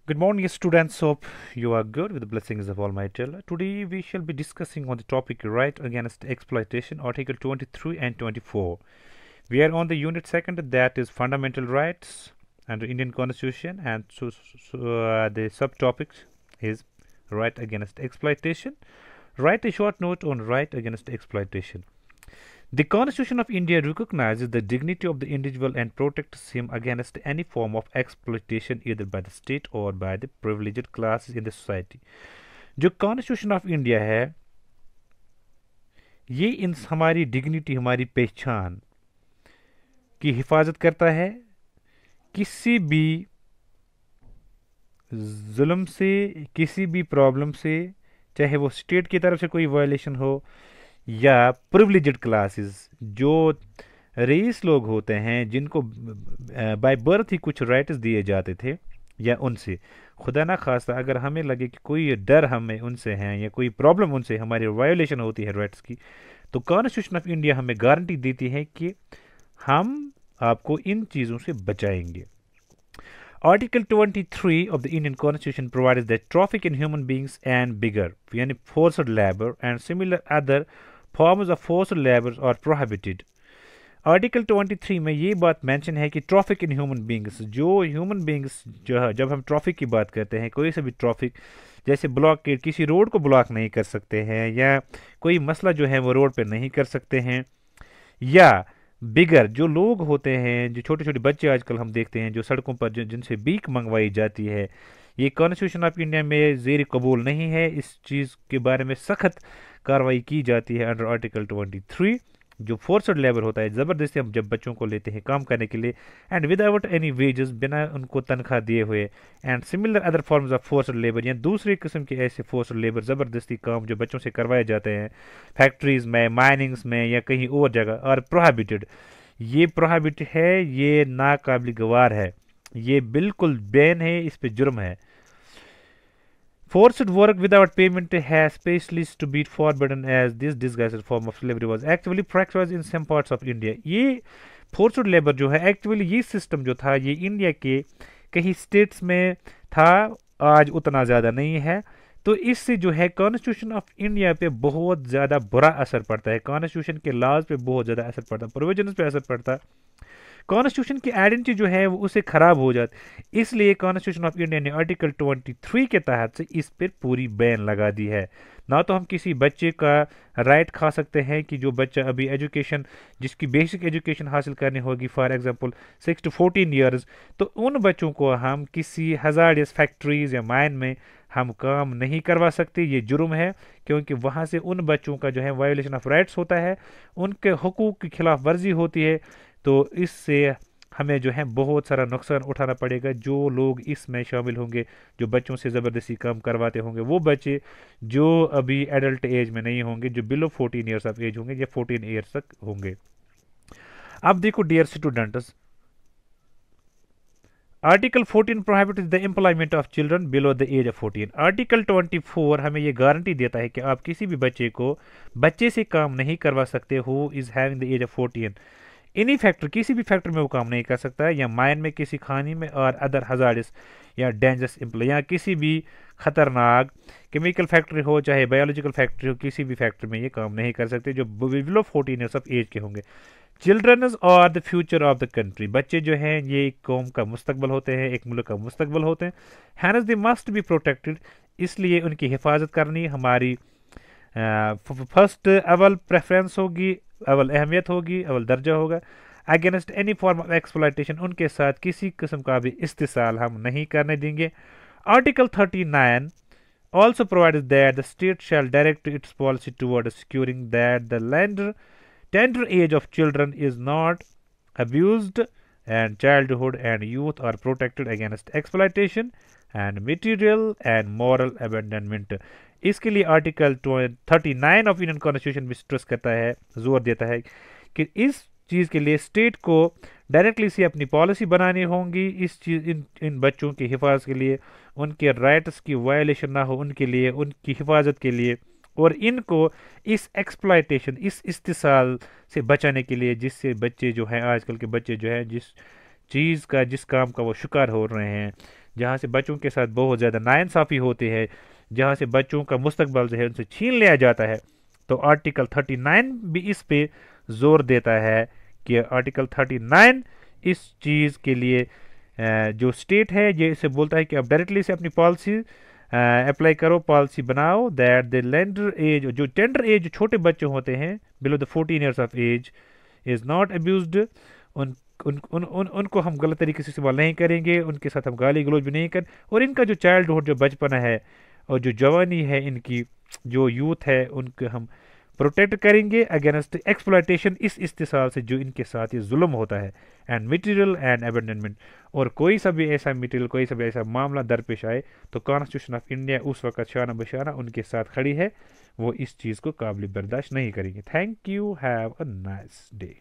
Good morning, students. Hope you are good with the blessings of Almighty Allah. Today we shall be discussing on the topic right against exploitation, Article 23 and 24. We are on the unit second, that is fundamental rights under Indian Constitution, and the subtopic is right against exploitation. Write a short note on right against exploitation. The Constitution of India recognizes the dignity of the individual and protects him against any form of exploitation either by the state or by the privileged classes in the society. जो constitution of India है ये इन हमारी dignity हमारी पहचान की हिफाजत करता है किसी भी जुल्म से किसी भी प्रॉब्लम से, चाहे वो स्टेट की तरफ से कोई वायलेशन हो या प्रिविलेज्ड क्लासेस जो रईस लोग होते हैं जिनको बाय बर्थ ही कुछ राइट्स दिए जाते थे, या उनसे खुदा ना खास्ता अगर हमें लगे कि कोई डर हमें उनसे है या कोई प्रॉब्लम उनसे हमारी वायोलेशन होती है राइट्स की, तो कॉन्स्टिट्यूशन ऑफ इंडिया हमें गारंटी देती है कि हम आपको इन चीज़ों से बचाएंगे. Article 23 of the Indian Constitution provides that traffic in human beings and bigger, यानी forced labor and similar other forms of forced labor are prohibited. Article 23 में ये बात मेंशन है कि ट्रैफिक इन ह्यूमन बींग्स, जो ह्यूमन बींग्स जो है, जब हम ट्रैफिक की बात करते हैं, कोई सा भी ट्रैफिक जैसे ब्लॉकेड, किसी रोड को ब्लॉक नहीं कर सकते हैं या कोई मसला जो है वो रोड पे नहीं कर सकते हैं, या बिगर जो लोग होते हैं, जो छोटे छोटे बच्चे आजकल हम देखते हैं जो सड़कों पर जिनसे भीख मंगवाई जाती है, ये कॉन्स्टिट्यूशन ऑफ इंडिया में ज़ेर कबूल नहीं है. इस चीज़ के बारे में सख्त कार्रवाई की जाती है अंडर आर्टिकल 23. जो फोर्सड लेबर होता है, ज़बरदस्ती हम जब बच्चों को लेते हैं काम करने के लिए एंड विदाउट एनी वेजेस, बिना उनको तनख्वाह दिए हुए, and similar other forms of forced labour, या दूसरे किस्म के ऐसे फोर्सड लेबर ज़बरदस्ती काम जो बच्चों से करवाए जाते हैं फैक्ट्रीज़ में, माइनिंग्स में या कहीं और जगह, और प्रोहिबिटेड. ये प्रोहिबिट है, ये नाकाबिल गवार है, ये बिल्कुल बैन है, इस पे जुर्म है. Forced work without payment has specially to be forbidden as this disguised form of slavery was actually practiced in some parts of India. ये फोर्स्ड लेबर जो है, एक्चुअली ये सिस्टम जो था ये इंडिया के कई स्टेट्स में था, आज उतना ज़्यादा नहीं है. तो इससे जो है कॉन्स्टिट्यूशन ऑफ इंडिया पे बहुत ज़्यादा बुरा असर पड़ता है, कॉन्स्टिट्यूशन के लॉज पे बहुत ज़्यादा असर पड़ता है, प्रोविजंस पे असर पड़ता है, कॉन्स्टिट्यूशन की आइडेंटिटी जो है वो उसे खराब हो जाती. इसलिए कॉन्स्टिट्यूशन ऑफ इंडिया ने आर्टिकल 23 के तहत से इस पर पूरी बैन लगा दी है. ना तो हम किसी बच्चे का राइट खा सकते हैं कि जो बच्चा अभी एजुकेशन, जिसकी बेसिक एजुकेशन हासिल करनी होगी, फॉर एग्जांपल 6 to 14 ईयर्स, तो उन बच्चों को हम किसी हजार्डियस फैक्ट्रीज या माइन में हम काम नहीं करवा सकते. ये जुर्म है, क्योंकि वहाँ से उन बच्चों का जो है वायोलेशन ऑफ राइट्स होता है, उनके हकूक़ की खिलाफ वर्जी होती है. तो इससे हमें जो है बहुत सारा नुकसान उठाना पड़ेगा. जो लोग इसमें शामिल होंगे, जो बच्चों से ज़बरदस्ती काम करवाते होंगे, वो बच्चे जो अभी एडल्ट एज में नहीं होंगे, जो बिलो 14 ईयर्स ऑफ एज होंगे या 14 ईयर्स तक होंगे. अब देखो dear students, article 14 prohibits the employment of children below the age of 14. Article 24 हमें ये गारंटी देता है कि आप किसी भी बच्चे से काम नहीं करवा सकते who is having the age of 14. इन्हीं फैक्ट्री, किसी भी फैक्ट्री में वो काम नहीं कर सकता है, या माइन में, किसी खानी में, और अदर हजार्डस या डेंजरस एम्प्लॉय, या किसी भी खतरनाक केमिकल फैक्ट्री हो चाहे बायोलॉजिकल फैक्ट्री हो, किसी भी फैक्ट्री में ये काम नहीं कर सकते जो बिलो 14 ईयर्स ऑफ एज के होंगे. Children are the future of the country. बच्चे जो हैं ये एक कौम का मुस्तकबल होते हैं, एक मुल्क का मुस्तकबल होते हैं. Hence they must be protected. इसलिए उनकी हिफाजत करनी हमारी फर्स्ट अव्वल प्रेफरेंस होगी, अव्वल अहमियत होगी, अव्वल दर्जा होगा. Against any form of exploitation, उनके साथ किसी किस्म का भी इस्तेसाल हम नहीं करने देंगे. Article 39 also provides that the state shall direct its policy toward securing that the tender age of children is not abused and childhood and youth are protected against exploitation and material and moral abandonment. इसके लिए article 39 of Indian constitution भी stress करता है, जोर देता है कि इस चीज़ के लिए स्टेट को डायरेक्टली से अपनी पॉलिसी बनानी होंगी, इस चीज़ इन बच्चों की हिफाजत के लिए, उनके राइट्स की वायलेशन ना हो उनके लिए, उनकी हिफाजत के लिए, और इनको इस एक्सप्लॉयटेशन, इस इस्तेसाल से बचाने के लिए, जिससे बच्चे जो हैं, आजकल के बच्चे जो हैं, जिस चीज़ का, जिस काम का वो शिकार हो रहे हैं, जहाँ से बच्चों के साथ बहुत ज़्यादा नाइंसाफ़ी होती है, जहाँ से बच्चों का मुस्तकबिल जो है उनसे छीन लिया जाता है। तो आर्टिकल 39 भी इस पे जोर देता है कि आर्टिकल 39 इस चीज़ के लिए जो स्टेट है ये इसे बोलता है कि आप डायरेक्टली से अपनी पॉलिसी अप्लाई करो, पॉलिसी बनाओ दैट द लेंडर एज, जो टेंडर एज छोटे बच्चे होते हैं below the 14 years of age, is not abused. उन उनको हम गलत तरीके से इस्तेमाल नहीं करेंगे, उनके साथ हम गाली गलौज भी नहीं कर, और इनका जो चाइल्डहुड, जो बचपना है और जो जवानी है, इनकी जो यूथ है, उनको हम प्रोटेक्ट करेंगे अगेंस्ट एक्सप्लॉयटेशन, इस इस्तेसाल से जो इनके साथ ये जुल्म होता है, एंड मटेरियल एंड अबेंडनमेंट। और कोई सा भी ऐसा मटेरियल, कोई सा भी ऐसा मामला दरपेश आए तो कॉन्स्टिट्यूशन ऑफ इंडिया उस वक्त शाना बशाना उनके साथ खड़ी है, वो इस चीज़ को काबिल बर्दाश्त नहीं करेंगे। Thank you, have a nice day.